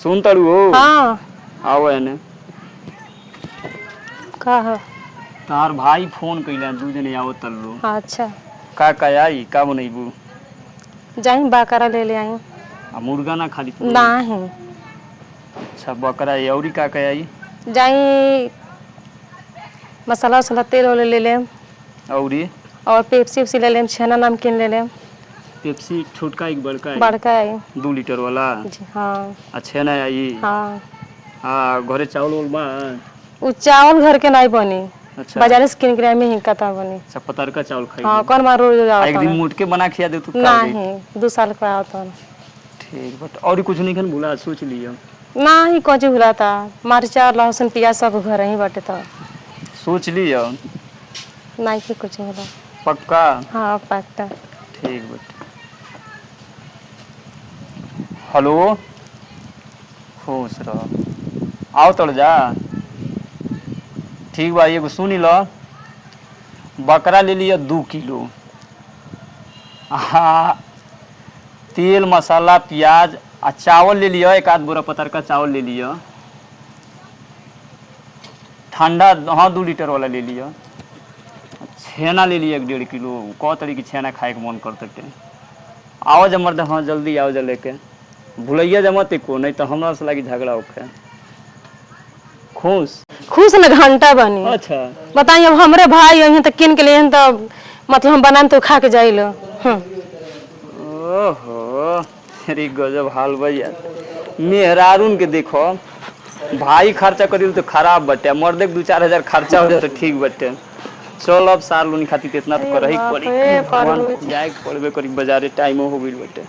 सुन तड़ू हो। हाँ आओ एने। का है? तार भाई फोन कइला दू जने आओ तल्लो। अच्छा का आई का बनैबू? जाई बकरा ले ले आई। आ मुर्गा ना खाली तू? नहीं अच्छा बकरा है औरी का आई? जाई मसाला वसाला तेल वाले ले लेम औरी और पेप्सी उप्सी ले लेम, छेना नमकीन ले लेम। पेप्सी छोटका एक बड़का है? बड़का आई 2 लीटर वाला? जी हाँ। अच्छा ना आई? हाँ हाँ घरे चावल उल बा? उ चावल घर के नहीं बनी, अच्छा बाजार से किन के में ही कता बनी। अच्छा पतरका चावल खाई? हाँ कौन मार रोज एक दिन मुट के बना खिया दे तू का? नहीं 2 साल का आता। ठीक बट और कुछ नहीं खन भूला सोच लियो। नहीं कुछ भूला था, मरचा लहसुन प्याज सब घर ही बटे था। सोच लियो। नहीं कि कुछ भूला। पक्का? हाँ पक्का। ठीक बट। हेलो खुश रह आओ तड़ जा। ठीक बा एगो सुनी लो, बकरा ले लिया 2 किलो। हाँ तेल मसाला प्याज आ चावल ले लिया 1 आध बोरा पतरका चावल ले लिया। ठंडा हाँ 2 लीटर वाला ले लिया। छेना ले लिया 1.5 किलो। कौ तरीके छेना खाए के मन करते। आओ जा मर्द, हाँ जल्दी आओ जा लेके। भूलैया जा मत को, नहीं तो हमरा से लगी झगड़ा होखे। खुश खुश न घंटा बनी। अच्छा बताइए अब हमरे भाई यहीं तक किन के लिए तो मतलब हम बनान तो खा के जाइलो। ओहो अरे गजब हाल भैया। मेहरारून के देखो भाई खर्चा करी तो खराब बटे, मर्दे के 2-4 हजार खर्चा हो जाए तो ठीक बटे। चल अब सार लोनी खातिर इतना तो करही पड़ी, जाए पड़बे करी बाजारे, टाइमो हो गइल बटे।